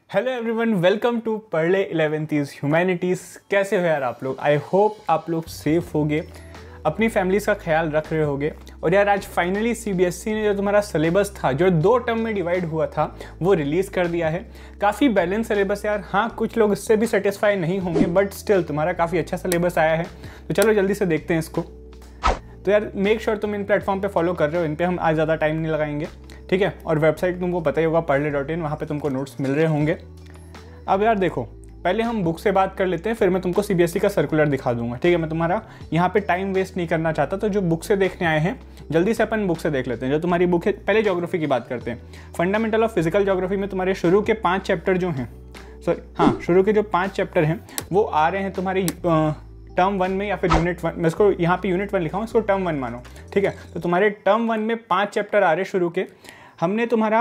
Hello everyone, welcome to पढ़ले 11th humanities. कैसे हो यार आप लोग? आई होप आप लोग सेफ होगे, अपनी फैमिलीज़ का ख्याल रख रहे होगे। और यार आज फाइनली सीबीएसई ने जो तुम्हारा सिलेबस था, जो 2 टर्म में डिवाइड हुआ था, वो रिलीज़ कर दिया है। काफ़ी बैलेंस सिलेबस यार। हाँ, कुछ लोग इससे भी सेटिस्फाई नहीं होंगे, बट स्टिल तुम्हारा काफ़ी अच्छा सिलेबस आया है। तो चलो जल्दी से देखते हैं इसको। तो यार मेक श्योर तुम इन प्लेटफॉर्म पे फॉलो कर रहे हो, इन पे हम आज ज़्यादा टाइम नहीं लगाएंगे, ठीक है। और वेबसाइट तुमको पता ही होगा पढ़ले.in, वहाँ पे तुमको नोट्स मिल रहे होंगे। अब यार देखो, पहले हम बुक से बात कर लेते हैं, फिर मैं तुमको सीबीएसई का सर्कुलर दिखा दूंगा, ठीक है। मैं तुम्हारा यहाँ पे टाइम वेस्ट नहीं करना चाहता, तो जो बुक से देखने आए हैं जल्दी से अपन बुक से देख लेते हैं। जो तुम्हारी बुक है, पहले ज्योग्राफी की बात करते हैं। फंडामेंटल ऑफ फिजिकल ज्योग्राफी में तुम्हारे शुरू के 5 चैप्टर जो हैं, शुरू के जो 5 चैप्टर हैं वो आ रहे हैं तुम्हारी टर्म 1 में या फिर यूनिट 1। मैं इसको यहाँ पे यूनिट 1 लिखा हूँ, इसको टर्म 1 मानो, ठीक है। तो तुम्हारे टर्म 1 में 5 चैप्टर आ रहे शुरू के। हमने तुम्हारा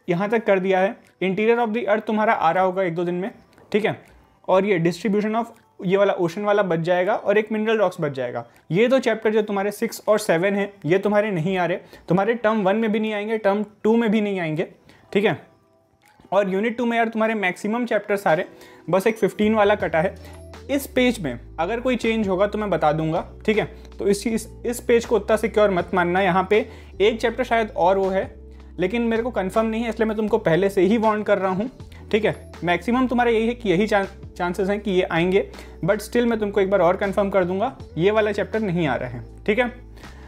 यहाँ तक कर दिया है। इंटीरियर ऑफ द अर्थ तुम्हारा आ रहा होगा 1-2 दिन में, ठीक है। और ये डिस्ट्रीब्यूशन ऑफ ये वाला ओशन वाला बच जाएगा, और एक मिनरल रॉक्स बच जाएगा। ये 2 चैप्टर जो तुम्हारे 6 और 7 हैं, ये तुम्हारे नहीं आ रहे। तुम्हारे टर्म 1 में भी नहीं आएंगे, टर्म 2 में भी नहीं आएंगे, ठीक है। और यूनिट 2 में यार तुम्हारे मैक्सिमम चैप्टर्स आ रहे, बस एक 15 वाला कटा है। इस पेज में अगर कोई चेंज होगा तो मैं बता दूंगा, ठीक है। तो इस पेज को उतना सिक्योर मत मानना। यहाँ पे एक चैप्टर शायद और वो है, लेकिन मेरे को कंफर्म नहीं है, इसलिए मैं तुमको पहले से ही वार्न कर रहा हूँ, ठीक है। मैक्सिमम तुम्हारा यही है कि यही चांसेस हैं कि ये आएंगे, बट स्टिल मैं तुमको एक बार और कंफर्म कर दूंगा, ये वाला चैप्टर नहीं आ रहा है, ठीक है।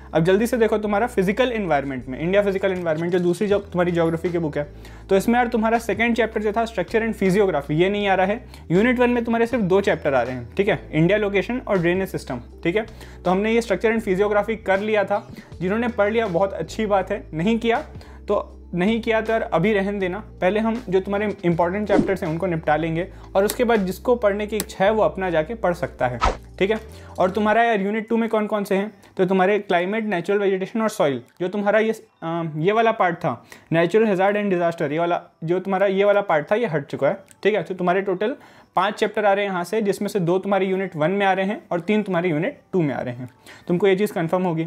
अब जल्दी से देखो तुम्हारा फिजिकल एनवायरनमेंट में, इंडिया फिजिकल एनवायरनमेंट जो दूसरी तुम्हारी ज्योग्राफी की बुक है, तो इसमें यार तुम्हारा सेकंड चैप्टर जो था स्ट्रक्चर एंड फिजियोग्राफी, ये नहीं आ रहा है। यूनिट 1 में तुम्हारे सिर्फ 2 चैप्टर आ रहे हैं, ठीक है, इंडिया लोकेशन और ड्रेनेज सिस्टम, ठीक है। तो हमने ये स्ट्रक्चर एंड फिजियोग्राफी कर लिया था। जिन्होंने पढ़ लिया बहुत अच्छी बात है, नहीं किया तो यार अभी रहने देना। पहले हम जो तुम्हारे इंपॉर्टेंट चैप्टर्स हैं उनको निपटा लेंगे, और उसके बाद जिसको पढ़ने की इच्छा है वो अपना जाके पढ़ सकता है, ठीक है। और तुम्हारा यार यूनिट 2 में कौन कौन से हैं, तो तुम्हारे क्लाइमेट, नेचुरल वेजिटेशन और सॉइल, जो तुम्हारा ये वाला पार्ट था नेचुरल हैजार्ड एंड डिजास्टर, ये वाला जो तुम्हारा ये वाला पार्ट था ये हट चुका है, ठीक है। तो तुम्हारे टोटल 5 चैप्टर आ रहे हैं यहाँ से, जिसमें से 2 तुम्हारे यूनिट 1 में आ रहे हैं और 3 तुम्हारे यूनिट 2 में आ रहे हैं। तुमको ये चीज़ कन्फर्म होगी।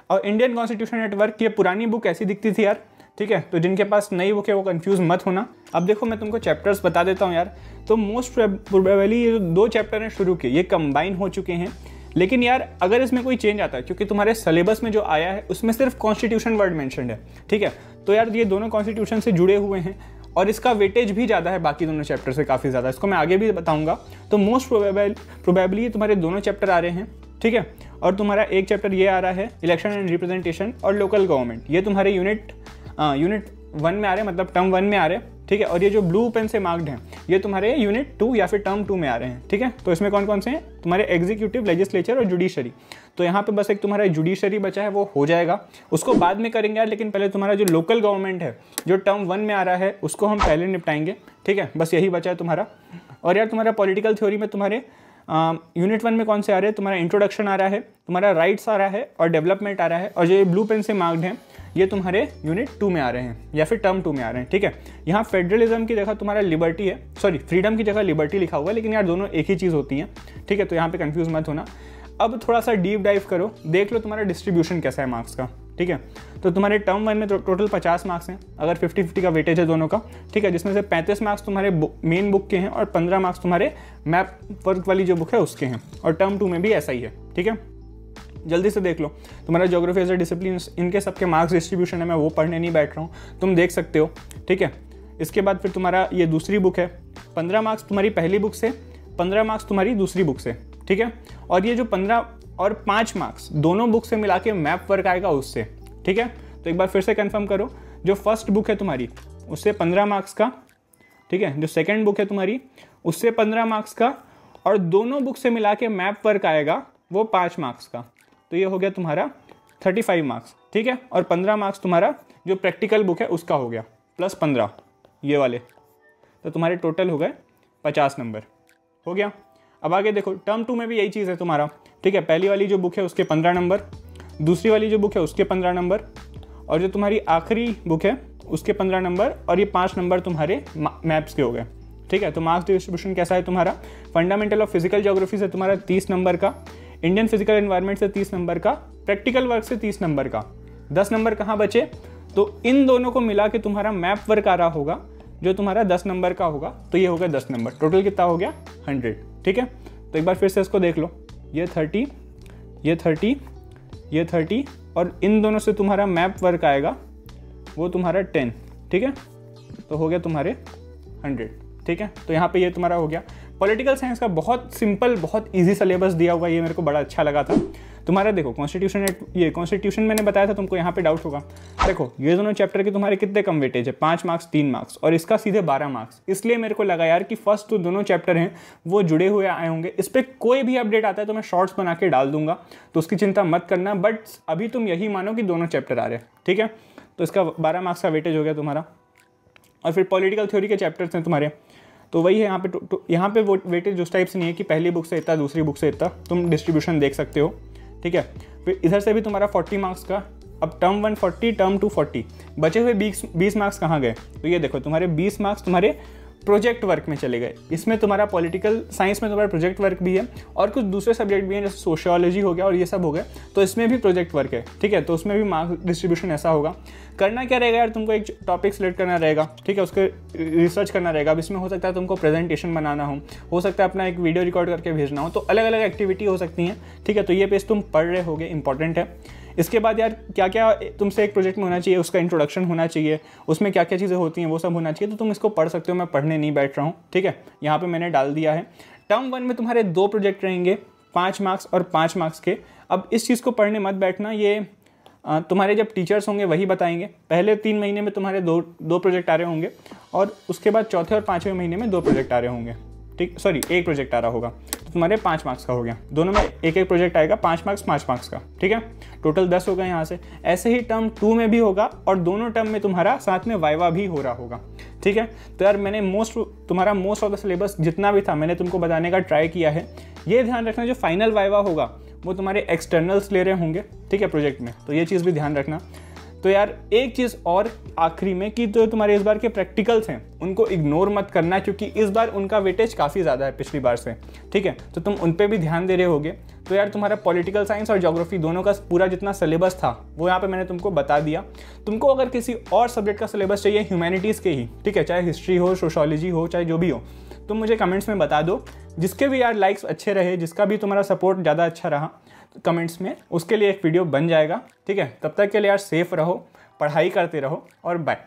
और इंडियन कॉन्स्टिट्यूशन नेटवर्क, ये पुरानी बुक ऐसी दिखती थी यार, ठीक है। तो जिनके पास नई बुक है वो कंफ्यूज मत होना। अब देखो मैं तुमको चैप्टर्स बता देता हूँ यार। तो मोस्ट प्रोबेबली ये जो 2 चैप्टर हैं शुरू के, ये कंबाइन हो चुके हैं। लेकिन यार अगर इसमें कोई चेंज आता है, क्योंकि तुम्हारे सिलेबस में जो आया है उसमें सिर्फ कॉन्स्टिट्यूशन वर्ड मेंशन्ड है, ठीक है। तो यार ये दोनों कॉन्स्टिट्यूशन से जुड़े हुए हैं, और इसका वेटेज भी ज़्यादा है बाकी दोनों चैप्टर से, काफ़ी ज़्यादा। इसको मैं आगे भी बताऊँगा। तो मोस्ट प्रोबेबली तुम्हारे दोनों चैप्टर आ रहे हैं, ठीक है। और तुम्हारा एक चैप्टर ये आ रहा है इलेक्शन एंड रिप्रेजेंटेशन और लोकल गवर्नमेंट, ये तुम्हारे यूनिट 1 में आ रहे हैं, मतलब टर्म 1 में आ रहे हैं, ठीक है। और ये जो ब्लू पेन से मार्क्ड हैं ये तुम्हारे यूनिट 2 या फिर टर्म 2 में आ रहे हैं, ठीक है। तो इसमें कौन कौन से हैं, तुम्हारे एग्जीक्यूटिव, लेजिस्लेचर और जुडिशरी। तो यहाँ पे बस एक तुम्हारा जुडिशरी बचा है, वो हो जाएगा, उसको बाद में करेंगे यार। लेकिन पहले तुम्हारा जो लोकल गवर्नमेंट है जो टर्म 1 में आ रहा है उसको हम पहले निपटाएंगे, ठीक है। बस यही बचा है तुम्हारा। और यार तुम्हारा पॉलिटिकल थ्योरी में तुम्हारे यूनिट 1 में कौन से आ रहे हैं, तुम्हारा इंट्रोडक्शन आ रहा है, तुम्हारा राइट्स आ रहा है और डेवलपमेंट आ रहा है। और जो ये ब्लू पेन से मार्क्ड हैं ये तुम्हारे यूनिट 2 में आ रहे हैं या फिर टर्म 2 में आ रहे हैं, ठीक है। यहाँ फेडरलिज्म की जगह तुम्हारा लिबर्टी है, फ्रीडम की जगह लिबर्टी लिखा हुआ है, लेकिन यार दोनों एक ही चीज़ होती हैं, ठीक है। तो यहाँ पे कंफ्यूज मत होना। अब थोड़ा सा डीप डाइव करो, देख लो तुम्हारा डिस्ट्रीब्यूशन कैसा है मार्क्स का, ठीक है। तो तुम्हारे टर्म 1 में टोटल 50 मार्क्स हैं, अगर 50-50 का वेटेज है दोनों का, ठीक है। जिसमें से 35 मार्क्स तुम्हारे मेन बुक के हैं और 15 मार्क्स तुम्हारे मैप वर्क वाली जो बुक है उसके हैं। और टर्म 2 में भी ऐसा ही है, ठीक है। जल्दी से देख लो तुम्हारा ज्योग्राफी एज ए डिसिप्लिन, इनके सबके मार्क्स डिस्ट्रीब्यूशन है, मैं वो पढ़ने नहीं बैठ रहा हूँ, तुम देख सकते हो, ठीक है। इसके बाद फिर तुम्हारा ये दूसरी बुक है, 15 मार्क्स तुम्हारी पहली बुक से, 15 मार्क्स तुम्हारी दूसरी बुक से, ठीक है। और ये जो 15 और 5 मार्क्स दोनों बुक से मिला के मैप वर्क आएगा उससे, ठीक है। तो एक बार फिर से कंफर्म करो, जो फर्स्ट बुक है तुम्हारी उससे 15 मार्क्स का, ठीक है। जो सेकंड बुक है तुम्हारी उससे 15 मार्क्स का, और दोनों बुक से मिला के मैप वर्क आएगा वो 5 मार्क्स का। तो ये हो गया तुम्हारा 35 मार्क्स, ठीक है। और 15 मार्क्स तुम्हारा जो प्रैक्टिकल बुक है उसका हो गया, प्लस 15 ये वाले, तो तुम्हारे टोटल हो गए 50 नंबर, हो गया। अब आगे देखो, टर्म 2 में भी यही चीज़ है तुम्हारा, ठीक है। पहली वाली जो बुक है उसके 15 नंबर, दूसरी वाली जो बुक है उसके 15 नंबर, और जो तुम्हारी आखिरी बुक है उसके 15 नंबर, और ये 5 नंबर तुम्हारे मैप्स के हो गए, ठीक है। तो मार्क्स डिस्ट्रीब्यूशन कैसा है तुम्हारा, फंडामेंटल ऑफ फिजिकल ज्योग्राफी से तुम्हारा 30 नंबर का, इंडियन फिजिकल एनवायरनमेंट से 30 नंबर का, प्रैक्टिकल वर्क से 30 नंबर का, 10 नंबर कहाँ बचे, तो इन दोनों को मिला के तुम्हारा मैप वर्क आ रहा होगा जो तुम्हारा 10 नंबर का होगा तो ये होगा 10 नंबर, टोटल कितना हो गया 100। ठीक है, तो एक बार फिर से इसको देख लो, ये 30, ये 30, ये 30 और इन दोनों से तुम्हारा मैप वर्क आएगा वो तुम्हारा 10। ठीक है, तो हो गया तुम्हारे 100। ठीक है, तो यहाँ पे ये तुम्हारा हो गया। पॉलिटिकल साइंस का बहुत सिंपल, बहुत इजी सिलेबस दिया हुआ, ये मेरे को बड़ा अच्छा लगा था। तुम्हारा देखो कॉन्स्टिट्यूशन, ये कॉन्स्टिट्यूशन मैंने बताया था तुमको, यहाँ पे डाउट होगा। देखो ये दोनों चैप्टर के तुम्हारे कितने कम वेटेज है, 5 मार्क्स 3 मार्क्स, और इसका सीधे 12 मार्क्स। इसलिए मेरे को लगा यार कि फर्स्ट तो दोनों चैप्टर हैं वो जुड़े हुए आए होंगे, इस पर कोई भी अपडेट आता है तो मैं शॉर्ट्स बना के डाल दूंगा, तो उसकी चिंता मत करना। बट अभी तुम यही मानो कि दोनों चैप्टर आ रहे हैं। ठीक है, तो इसका 12 मार्क्स का वेटेज हो गया तुम्हारा। और फिर पॉलिटिकल थ्योरी के चैप्टर्स हैं तुम्हारे, तो वही है यहाँ पे। यहाँ पे वेटेज उस टाइप से नहीं है कि पहली बुक से इतना, दूसरी बुक से इतना, तुम डिस्ट्रीब्यूशन देख सकते हो। ठीक है, फिर इधर से भी तुम्हारा 40 मार्क्स का, अब टर्म 1 40, टर्म 2 40, बचे हुए 20 मार्क्स कहाँ गए? तो ये देखो तुम्हारे 20 मार्क्स तुम्हारे प्रोजेक्ट वर्क में चले गए। इसमें तुम्हारा पॉलिटिकल साइंस में तुम्हारा प्रोजेक्ट वर्क भी है और कुछ दूसरे सब्जेक्ट भी हैं, जैसे सोशियोलॉजी हो गया और ये सब हो गए, तो इसमें भी प्रोजेक्ट वर्क है। ठीक है, तो उसमें भी मार्क्स डिस्ट्रीब्यूशन ऐसा होगा। करना क्या रहेगा यार, तुमको एक टॉपिक सेलेक्ट करना रहेगा। ठीक है, उसके रिसर्च करना रहेगा। अब इसमें हो सकता है तुमको प्रेजेंटेशन बनाना हो सकता है अपना एक वीडियो रिकॉर्ड करके भेजना हो, तो अलग अलग एक्टिविटी हो सकती हैं। ठीक है, तो ये पेज तुम पढ़ रहे होगे, इंपॉर्टेंट है। इसके बाद यार क्या क्या तुमसे एक प्रोजेक्ट में होना चाहिए, उसका इंट्रोडक्शन होना चाहिए, उसमें क्या क्या चीज़ें होती हैं वो सब होना चाहिए, तो तुम इसको पढ़ सकते हो। मैं पढ़ने नहीं बैठ रहा हूँ। ठीक है, यहाँ पे मैंने डाल दिया है। टर्म 1 में तुम्हारे 2 प्रोजेक्ट रहेंगे, 5 मार्क्स और 5 मार्क्स के। अब इस चीज़ को पढ़ने मत बैठना, ये तुम्हारे जब टीचर्स होंगे वही बताएंगे। पहले 3 महीने में तुम्हारे दो प्रोजेक्ट आ रहे होंगे और उसके बाद चौथे और 5वें महीने में 2 प्रोजेक्ट आ रहे होंगे। ठीक, सॉरी 1 प्रोजेक्ट आ रहा होगा, तो तुम्हारे 5 मार्क्स का हो गया। दोनों में एक एक प्रोजेक्ट आएगा, 5 मार्क्स 5 मार्क्स का। ठीक है, टोटल 10 होगा यहाँ से। ऐसे ही टर्म 2 में भी होगा और दोनों टर्म में तुम्हारा साथ में वाइवा भी हो रहा होगा। ठीक है, तो यार मैंने मोस्ट ऑफ द सिलेबस जितना भी था मैंने तुमको बताने का ट्राई किया है। ये ध्यान रखना जो फाइनल वाइवा होगा वो तुम्हारे एक्सटर्नल्स ले रहे होंगे। ठीक है, प्रोजेक्ट में, तो ये चीज़ भी ध्यान रखना। तो यार एक चीज़ और आखिरी में कि जो तुम्हारे इस बार के प्रैक्टिकल्स हैं उनको इग्नोर मत करना, क्योंकि इस बार उनका वेटेज काफ़ी ज़्यादा है पिछली बार से। ठीक है, तो तुम उन पे भी ध्यान दे रहे होगे। तो यार तुम्हारा पॉलिटिकल साइंस और ज्योग्राफी दोनों का पूरा जितना सिलेबस था वो यहाँ पे मैंने तुमको बता दिया। तुमको अगर किसी और सब्जेक्ट का सिलेबस चाहिए ह्यूमैनिटीज़ के ही, ठीक है, चाहे हिस्ट्री हो, सोशोलॉजी हो, चाहे जो भी हो, तुम मुझे कमेंट्स में बता दो। जिसके भी यार लाइक्स अच्छे रहे, जिसका भी तुम्हारा सपोर्ट ज़्यादा अच्छा रहा कमेंट्स में, उसके लिए एक वीडियो बन जाएगा। ठीक है, तब तक के लिए यार सेफ रहो, पढ़ाई करते रहो और बाय।